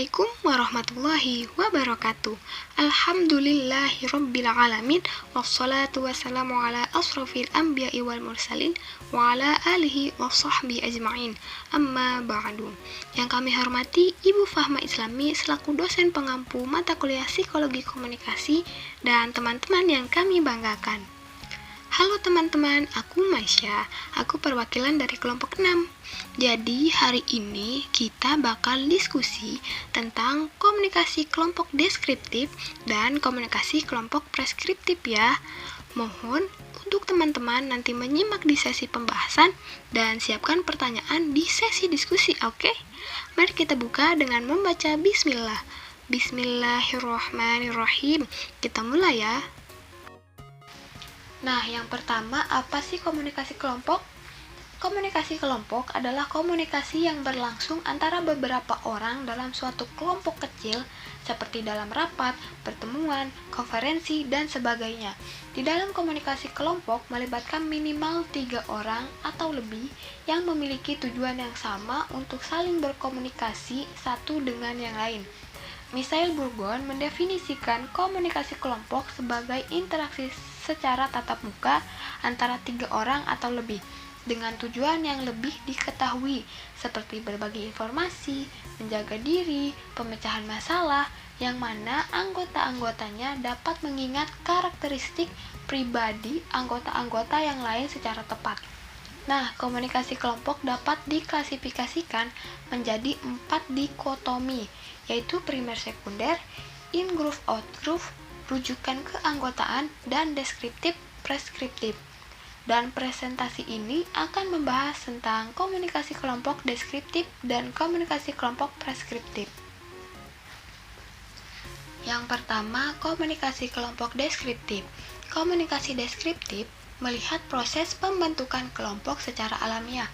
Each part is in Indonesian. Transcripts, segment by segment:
Assalamualaikum warahmatullahi wabarakatuh. Alhamdulillahirrabbilalamin. Wassalatu wassalamu ala asrafil anbiya'i wal mursalin wa ala alihi wa sahbihi ajma'in. Amma ba'du. Yang kami hormati Ibu Fahma Islami selaku dosen pengampu mata kuliah Psikologi Komunikasi dan teman-teman yang kami banggakan. Halo teman-teman, aku Maisha. Aku perwakilan dari kelompok 6. Jadi hari ini kita bakal diskusi tentang komunikasi kelompok deskriptif dan komunikasi kelompok preskriptif ya. Mohon untuk teman-teman nanti menyimak di sesi pembahasan dan siapkan pertanyaan di sesi diskusi, oke? Mari kita buka dengan membaca bismillah. Bismillahirrahmanirrahim. Kita mulai ya. Nah, yang pertama, apa sih komunikasi kelompok? Komunikasi kelompok adalah komunikasi yang berlangsung antara beberapa orang dalam suatu kelompok kecil, seperti dalam rapat, pertemuan, konferensi, dan sebagainya. Di dalam komunikasi kelompok melibatkan minimal 3 orang atau lebih yang memiliki tujuan yang sama untuk saling berkomunikasi satu dengan yang lain. Michael Burgon mendefinisikan komunikasi kelompok sebagai interaksi secara tatap muka antara 3 orang atau lebih dengan tujuan yang lebih diketahui seperti berbagi informasi, menjaga diri, pemecahan masalah, yang mana anggota-anggotanya dapat mengingat karakteristik pribadi anggota-anggota yang lain secara tepat. Nah, komunikasi kelompok dapat diklasifikasikan menjadi 4 dikotomi, yaitu primer sekunder, in-group out-group, rujukan keanggotaan, dan deskriptif preskriptif. Dan presentasi ini akan membahas tentang komunikasi kelompok deskriptif dan komunikasi kelompok preskriptif. Yang pertama, komunikasi kelompok deskriptif. Komunikasi deskriptif melihat proses pembentukan kelompok secara alamiah.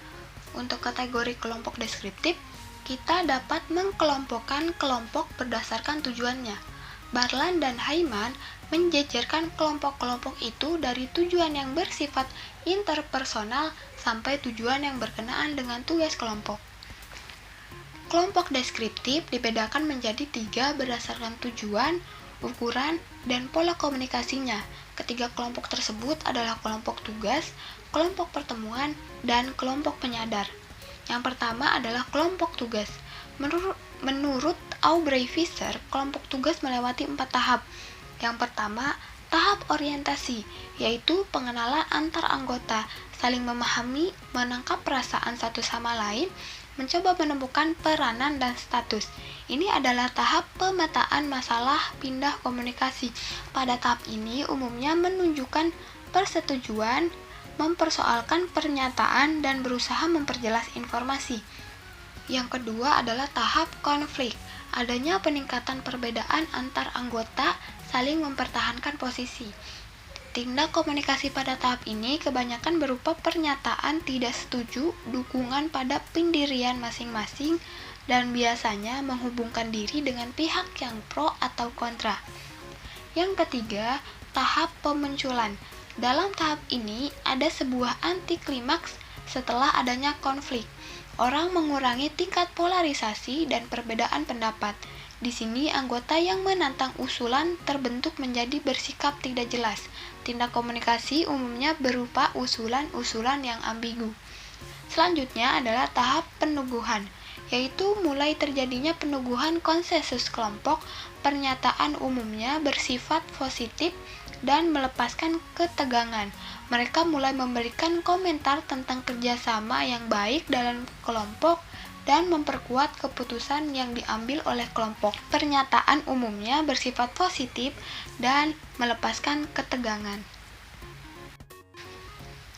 Untuk kategori kelompok deskriptif, kita dapat mengkelompokkan kelompok berdasarkan tujuannya. Barlan dan Haiman menjejerkan kelompok-kelompok itu dari tujuan yang bersifat interpersonal sampai tujuan yang berkenaan dengan tugas kelompok. Kelompok deskriptif dibedakan menjadi 3 berdasarkan tujuan, ukuran, dan pola komunikasinya. Ketiga kelompok tersebut adalah kelompok tugas, kelompok pertemuan, dan kelompok penyadar. Yang pertama adalah kelompok tugas. Menurut Aubrey Fisher, kelompok tugas melewati 4 tahap. Yang pertama, tahap orientasi, yaitu pengenalan antar anggota, saling memahami, menangkap perasaan satu sama lain, mencoba menemukan peranan dan status. Ini adalah tahap pemetaan masalah pindah komunikasi. Pada tahap ini umumnya menunjukkan persetujuan, mempersoalkan pernyataan, dan berusaha memperjelas informasi. Yang kedua adalah tahap konflik. Adanya peningkatan perbedaan antar anggota saling mempertahankan posisi. Tindak komunikasi pada tahap ini kebanyakan berupa pernyataan tidak setuju, dukungan pada pendirian masing-masing, dan biasanya menghubungkan diri dengan pihak yang pro atau kontra. Yang ketiga, tahap pemunculan. Dalam tahap ini ada sebuah anti klimaks setelah adanya konflik. Orang mengurangi tingkat polarisasi dan perbedaan pendapat. Di sini anggota yang menantang usulan terbentuk menjadi bersikap tidak jelas. Tindak komunikasi umumnya berupa usulan-usulan yang ambigu. Selanjutnya adalah tahap peneguhan, yaitu mulai terjadinya peneguhan konsensus kelompok. Pernyataan umumnya bersifat positif dan melepaskan ketegangan. Mereka mulai memberikan komentar tentang kerjasama yang baik dalam kelompok dan memperkuat keputusan yang diambil oleh kelompok. Pernyataan umumnya bersifat positif dan melepaskan ketegangan.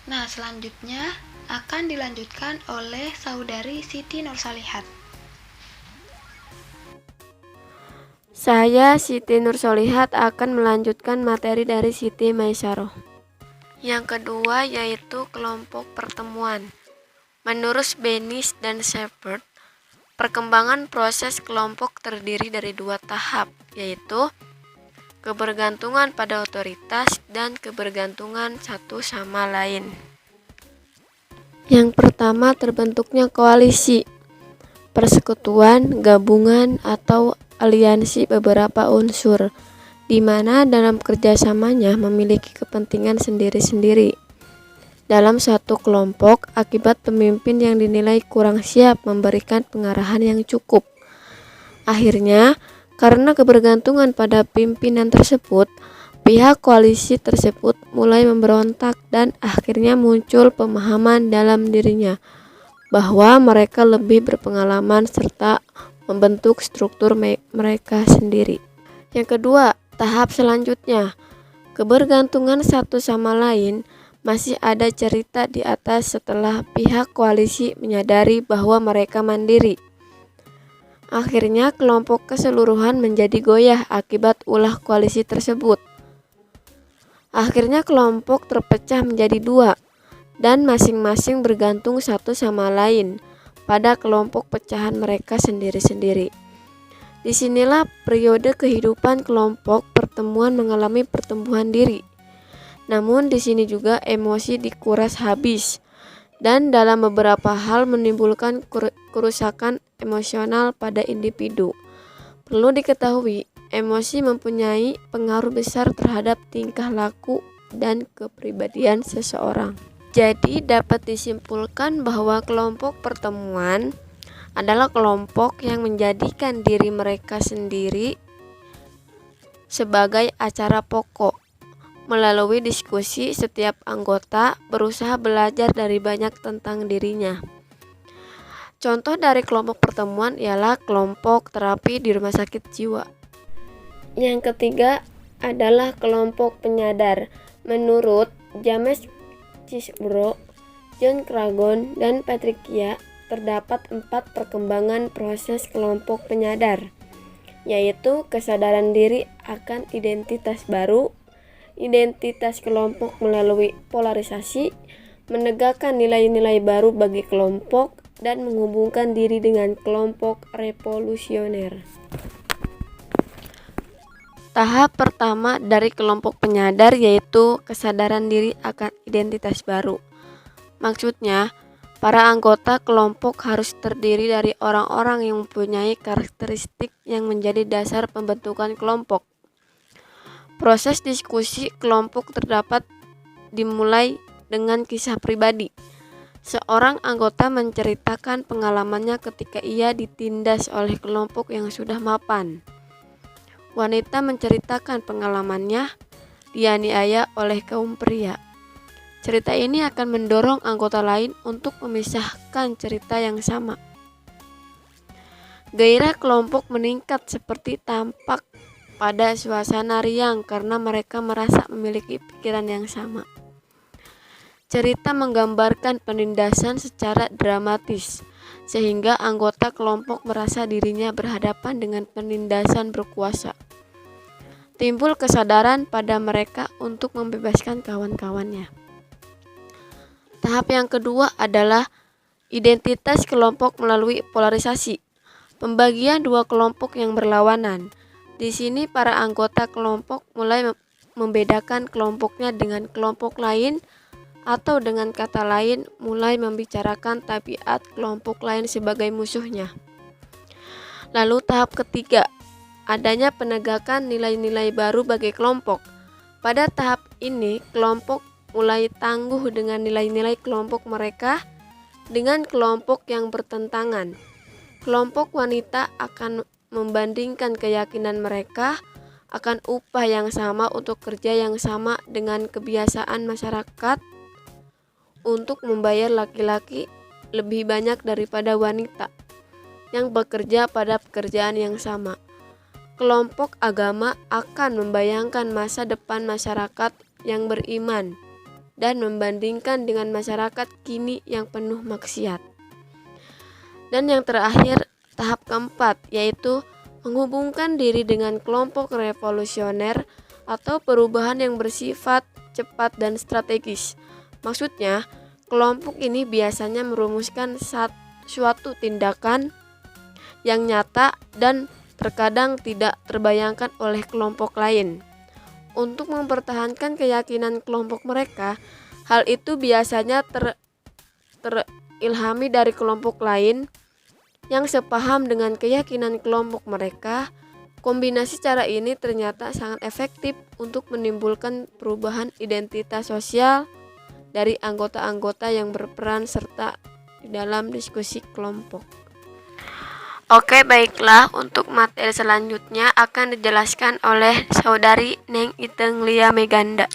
Nah, selanjutnya akan dilanjutkan oleh saudari Siti Nursolihat. Saya, Siti Nursolihat, akan melanjutkan materi dari Siti Maisaroh. Yang kedua yaitu kelompok pertemuan. Menurut Bennis dan Shepard, perkembangan proses kelompok terdiri dari 2 tahap, yaitu kebergantungan pada otoritas dan kebergantungan satu sama lain. Yang pertama, terbentuknya koalisi. persekutuan, gabungan, atau aliansi beberapa unsur, di mana dalam kerjasamanya memiliki kepentingan sendiri-sendiri dalam suatu kelompok akibat pemimpin yang dinilai kurang siap memberikan pengarahan yang cukup. Akhirnya, karena kebergantungan pada pimpinan tersebut, pihak koalisi tersebut mulai memberontak dan akhirnya muncul pemahaman dalam dirinya bahwa mereka lebih berpengalaman serta membentuk struktur mereka sendiri. Yang kedua, tahap selanjutnya, kebergantungan satu sama lain. Masih ada cerita di atas setelah pihak koalisi menyadari bahwa mereka mandiri. Akhirnya kelompok keseluruhan menjadi goyah akibat ulah koalisi tersebut. Akhirnya kelompok terpecah menjadi dua dan masing-masing bergantung satu sama lain pada kelompok pecahan mereka sendiri-sendiri. Disinilah periode kehidupan kelompok pertemuan mengalami pertumbuhan diri. Namun di sini juga emosi dikuras habis dan dalam beberapa hal menimbulkan kerusakan emosional pada individu. Perlu diketahui, emosi mempunyai pengaruh besar terhadap tingkah laku dan kepribadian seseorang. Jadi dapat disimpulkan bahwa kelompok pertemuan adalah kelompok yang menjadikan diri mereka sendiri sebagai acara pokok. Melalui diskusi, setiap anggota berusaha belajar dari banyak tentang dirinya. Contoh dari kelompok pertemuan ialah kelompok terapi di rumah sakit jiwa. Yang ketiga adalah kelompok penyadar. Menurut James Cisbro, John Cragon, dan Patricia, terdapat 4 perkembangan proses kelompok penyadar, yaitu kesadaran diri akan identitas baru, identitas kelompok melalui polarisasi, menegakkan nilai-nilai baru bagi kelompok, dan menghubungkan diri dengan kelompok revolusioner. Tahap pertama dari kelompok penyadar yaitu kesadaran diri akan identitas baru. Maksudnya, para anggota kelompok harus terdiri dari orang-orang yang mempunyai karakteristik yang menjadi dasar pembentukan kelompok. Proses diskusi kelompok terdapat dimulai dengan kisah pribadi. Seorang anggota menceritakan pengalamannya ketika ia ditindas oleh kelompok yang sudah mapan. Wanita menceritakan pengalamannya dianiaya oleh kaum pria. Cerita ini akan mendorong anggota lain untuk memisahkan cerita yang sama. Gairah kelompok meningkat seperti tampak pada suasana riang karena mereka merasa memiliki pikiran yang sama. Cerita menggambarkan penindasan secara dramatis, sehingga anggota kelompok merasa dirinya berhadapan dengan penindasan berkuasa. Timbul kesadaran pada mereka untuk membebaskan kawan-kawannya. Tahap yang kedua adalah identitas kelompok melalui polarisasi. Pembagian dua kelompok yang berlawanan. Di sini para anggota kelompok mulai membedakan kelompoknya dengan kelompok lain atau dengan kata lain mulai membicarakan tabiat kelompok lain sebagai musuhnya. Lalu tahap ketiga, adanya penegakan nilai-nilai baru bagi kelompok. Pada tahap ini, kelompok mulai tangguh dengan nilai-nilai kelompok mereka dengan kelompok yang bertentangan. Kelompok wanita akan membandingkan keyakinan mereka akan upah yang sama untuk kerja yang sama dengan kebiasaan masyarakat untuk membayar laki-laki lebih banyak daripada wanita yang bekerja pada pekerjaan yang sama. Kelompok agama akan membayangkan masa depan masyarakat yang beriman dan membandingkan dengan masyarakat kini yang penuh maksiat. Dan yang terakhir, tahap keempat, yaitu menghubungkan diri dengan kelompok revolusioner atau perubahan yang bersifat cepat dan strategis. Maksudnya, kelompok ini biasanya merumuskan suatu tindakan yang nyata dan terkadang tidak terbayangkan oleh kelompok lain. Untuk mempertahankan keyakinan kelompok mereka, hal itu biasanya terilhami dari kelompok lain yang sepaham dengan keyakinan kelompok mereka. Kombinasi cara ini ternyata sangat efektif untuk menimbulkan perubahan identitas sosial dari anggota-anggota yang berperan serta di dalam diskusi kelompok. Oke, baiklah, untuk materi selanjutnya akan dijelaskan oleh Saudari Neng Iteng Lia Meganda.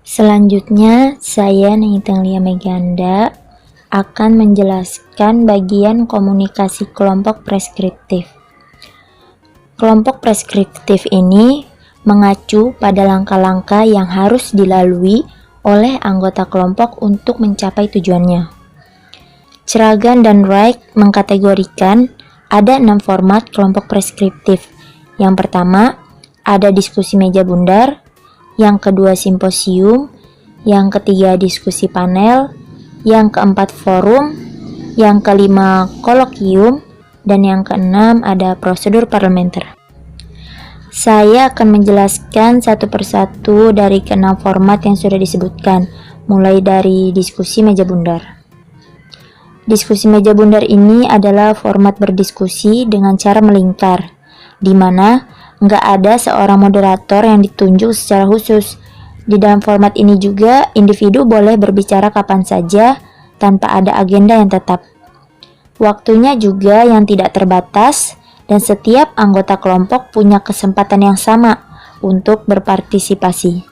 Selanjutnya, saya Neng Iteng Lia Meganda akan menjelaskan bagian komunikasi kelompok preskriptif. Kelompok preskriptif ini mengacu pada langkah-langkah yang harus dilalui oleh anggota kelompok untuk mencapai tujuannya. Ceragan dan Wright mengkategorikan ada 6 format kelompok preskriptif. Yang pertama, ada diskusi meja bundar, yang kedua simposium, yang ketiga diskusi panel, yang keempat forum, yang kelima kolokium, dan yang keenam ada prosedur parlementer. Saya akan menjelaskan satu persatu dari keenam format yang sudah disebutkan, mulai dari diskusi meja bundar. Diskusi meja bundar ini adalah format berdiskusi dengan cara melingkar, di mana nggak ada seorang moderator yang ditunjuk secara khusus. Di dalam format ini juga, individu boleh berbicara kapan saja tanpa ada agenda yang tetap. Waktunya juga yang tidak terbatas, dan setiap anggota kelompok punya kesempatan yang sama untuk berpartisipasi.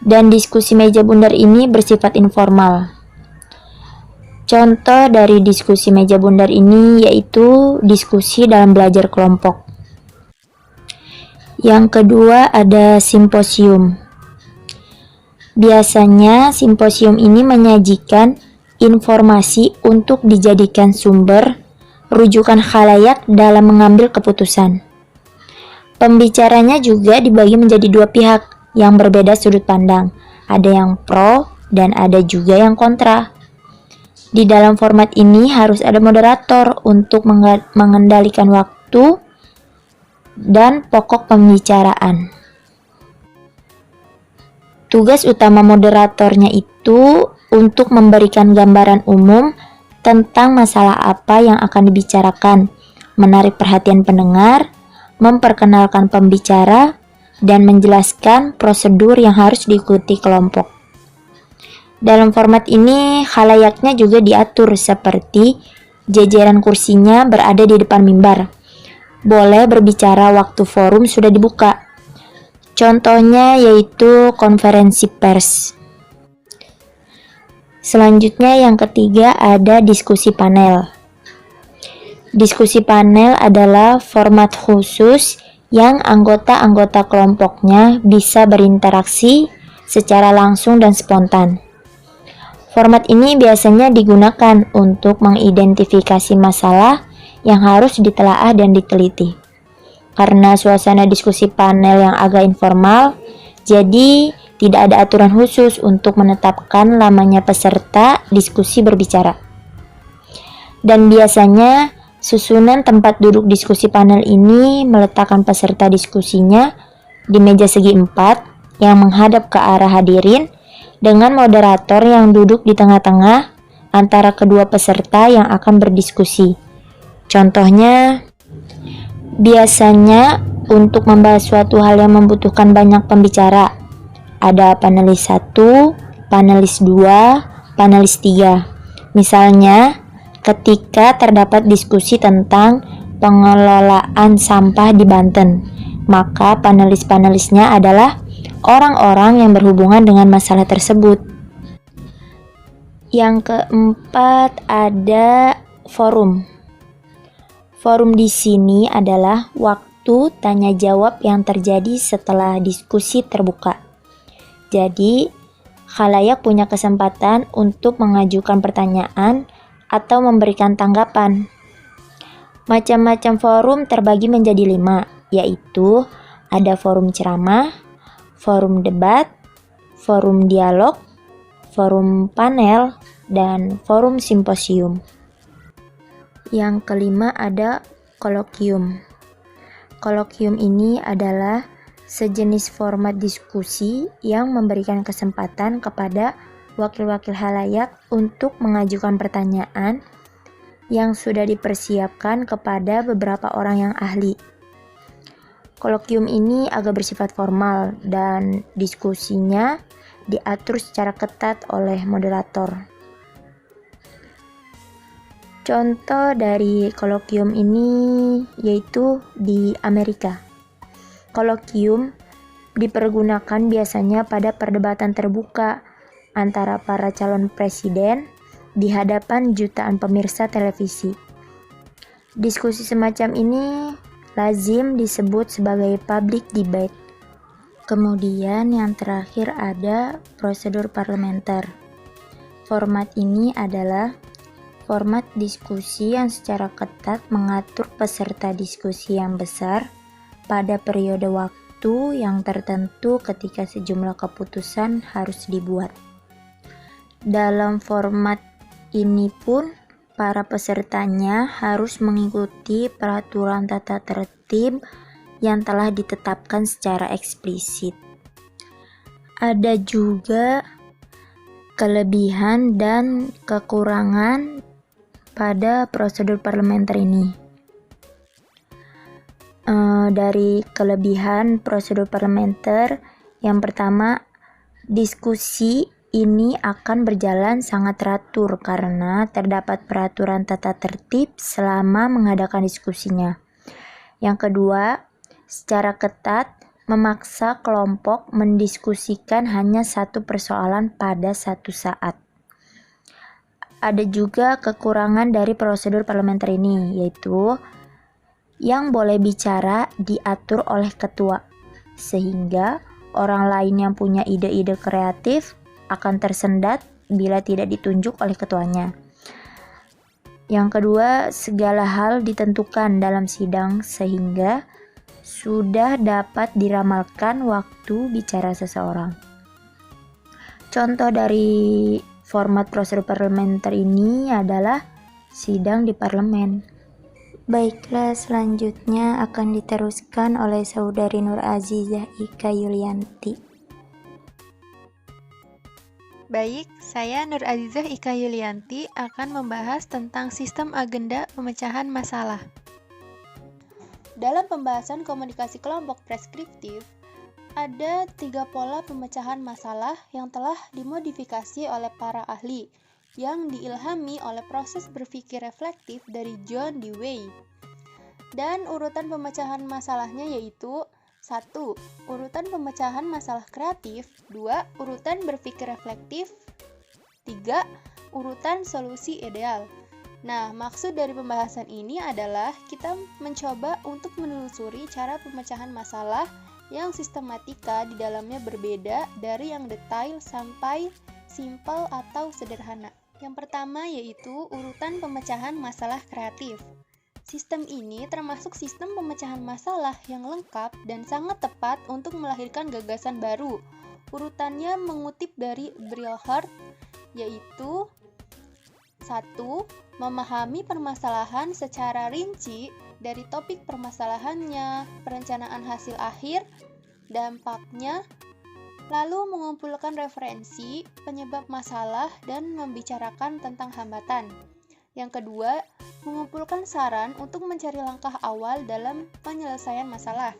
Dan diskusi meja bundar ini bersifat informal. Contoh dari diskusi meja bundar ini yaitu diskusi dalam belajar kelompok. Yang kedua ada simposium. Biasanya simposium ini menyajikan informasi untuk dijadikan sumber rujukan khalayak dalam mengambil keputusan. Pembicaranya juga dibagi menjadi dua pihak yang berbeda sudut pandang. Ada yang pro dan ada juga yang kontra. Di dalam format ini harus ada moderator untuk mengendalikan waktu dan pokok pembicaraan. Tugas utama moderatornya itu untuk memberikan gambaran umum tentang masalah apa yang akan dibicarakan, menarik perhatian pendengar, memperkenalkan pembicara, dan menjelaskan prosedur yang harus diikuti kelompok. Dalam format ini, khalayaknya juga diatur seperti jajaran kursinya berada di depan mimbar. Boleh berbicara waktu forum sudah dibuka. Contohnya yaitu konferensi pers. Selanjutnya yang ketiga ada diskusi panel. Diskusi panel adalah format khusus yang anggota-anggota kelompoknya bisa berinteraksi secara langsung dan spontan. Format ini biasanya digunakan untuk mengidentifikasi masalah yang harus ditelaah dan diteliti. Karena suasana diskusi panel yang agak informal, jadi tidak ada aturan khusus untuk menetapkan lamanya peserta diskusi berbicara. Dan biasanya susunan tempat duduk diskusi panel ini meletakkan peserta diskusinya di meja segi 4 yang menghadap ke arah hadirin dengan moderator yang duduk di tengah-tengah antara kedua peserta yang akan berdiskusi. Contohnya, biasanya untuk membahas suatu hal yang membutuhkan banyak pembicara, ada panelis 1, panelis 2, panelis 3. Misalnya, ketika terdapat diskusi tentang pengelolaan sampah di Banten, maka panelis-panelisnya adalah orang-orang yang berhubungan dengan masalah tersebut. Yang keempat ada forum. Forum di sini adalah waktu tanya jawab yang terjadi setelah diskusi terbuka. Jadi, khalayak punya kesempatan untuk mengajukan pertanyaan atau memberikan tanggapan. Macam-macam forum terbagi menjadi 5, yaitu ada forum ceramah, forum debat, forum dialog, forum panel, dan forum simposium. Yang kelima ada kolokium. Kolokium ini adalah sejenis format diskusi yang memberikan kesempatan kepada wakil-wakil khalayak untuk mengajukan pertanyaan yang sudah dipersiapkan kepada beberapa orang yang ahli. Kolokium ini agak bersifat formal dan diskusinya diatur secara ketat oleh moderator. Contoh dari kolokium ini yaitu di Amerika. Kolokium dipergunakan biasanya pada perdebatan terbuka antara para calon presiden di hadapan jutaan pemirsa televisi. Diskusi semacam ini lazim disebut sebagai public debate. Kemudian yang terakhir ada prosedur parlementer. Format ini adalah format diskusi yang secara ketat mengatur peserta diskusi yang besar pada periode waktu yang tertentu ketika sejumlah keputusan harus dibuat. Dalam format ini pun para pesertanya harus mengikuti peraturan tata tertib yang telah ditetapkan secara eksplisit. Ada juga kelebihan dan kekurangan pada prosedur parlementer ini. Dari kelebihan prosedur parlementer, yang pertama, diskusi ini akan berjalan sangat teratur karena terdapat peraturan tata tertib selama mengadakan diskusinya. Yang kedua, secara ketat memaksa kelompok mendiskusikan hanya satu persoalan pada satu saat. Ada juga kekurangan dari prosedur parlementer ini, yaitu yang boleh bicara diatur oleh ketua, sehingga orang lain yang punya ide-ide kreatif akan tersendat bila tidak ditunjuk oleh ketuanya. Yang kedua, segala hal ditentukan dalam sidang sehingga sudah dapat diramalkan waktu bicara seseorang. Contoh dari format prosedur parlementer ini adalah sidang di parlemen. Baiklah, selanjutnya akan diteruskan oleh Saudari Nur Azizah Ika Yulianti. Baik, saya Nur Azizah Ika Yulianti akan membahas tentang sistem agenda pemecahan masalah. Dalam pembahasan komunikasi kelompok preskriptif, ada 3 pola pemecahan masalah yang telah dimodifikasi oleh para ahli, yang diilhami oleh proses berpikir reflektif dari John Dewey. Dan urutan pemecahan masalahnya yaitu 1. Urutan pemecahan masalah kreatif. 2. Urutan berpikir reflektif. 3. Urutan solusi ideal. Nah, maksud dari pembahasan ini adalah kita mencoba untuk menelusuri cara pemecahan masalah yang sistematika di dalamnya berbeda dari yang detail sampai simpel atau sederhana. Yang pertama yaitu urutan pemecahan masalah kreatif. Sistem ini termasuk sistem pemecahan masalah yang lengkap dan sangat tepat untuk melahirkan gagasan baru. Urutannya mengutip dari Brilhart, yaitu 1. Memahami permasalahan secara rinci dari topik permasalahannya, perencanaan hasil akhir, dampaknya, lalu mengumpulkan referensi, penyebab masalah, dan membicarakan tentang hambatan. Yang kedua, mengumpulkan saran untuk mencari langkah awal dalam penyelesaian masalah.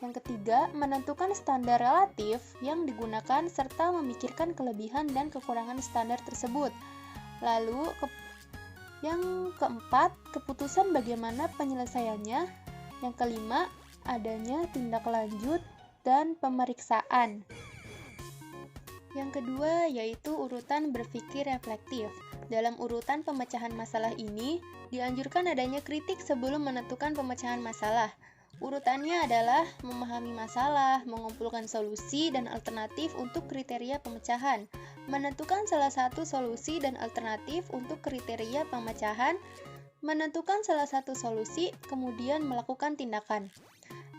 Yang ketiga, menentukan standar relatif yang digunakan serta memikirkan kelebihan dan kekurangan standar tersebut. Lalu, yang keempat, keputusan bagaimana penyelesaiannya. Yang kelima, adanya tindak lanjut dan pemeriksaan. Yang kedua yaitu urutan berpikir reflektif. Dalam urutan pemecahan masalah ini, dianjurkan adanya kritik sebelum menentukan pemecahan masalah. Urutannya adalah memahami masalah, mengumpulkan solusi dan alternatif untuk kriteria pemecahan, menentukan salah satu solusi dan alternatif untuk kriteria pemecahan, menentukan salah satu solusi, kemudian melakukan tindakan.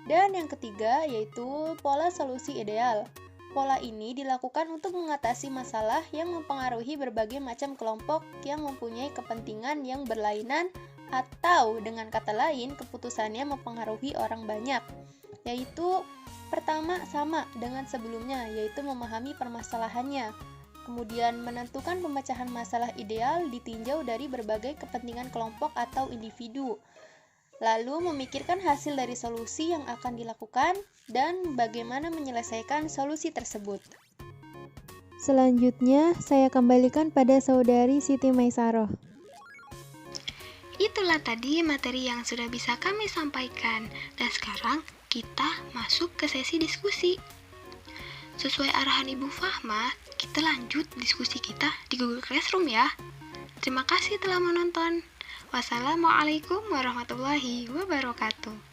Dan yang ketiga yaitu pola solusi ideal. Pola ini dilakukan untuk mengatasi masalah yang mempengaruhi berbagai macam kelompok yang mempunyai kepentingan yang berlainan atau dengan kata lain keputusannya mempengaruhi orang banyak. Yaitu pertama sama dengan sebelumnya, yaitu memahami permasalahannya. Kemudian menentukan pemecahan masalah ideal ditinjau dari berbagai kepentingan kelompok atau individu. Lalu memikirkan hasil dari solusi yang akan dilakukan dan bagaimana menyelesaikan solusi tersebut. Selanjutnya, saya kembalikan pada Saudari Siti Maisaroh. Itulah tadi materi yang sudah bisa kami sampaikan. Dan sekarang kita masuk ke sesi diskusi. Sesuai arahan Ibu Fahma, kita lanjut diskusi kita di Google Classroom ya. Terima kasih telah menonton. Wassalamualaikum warahmatullahi wabarakatuh.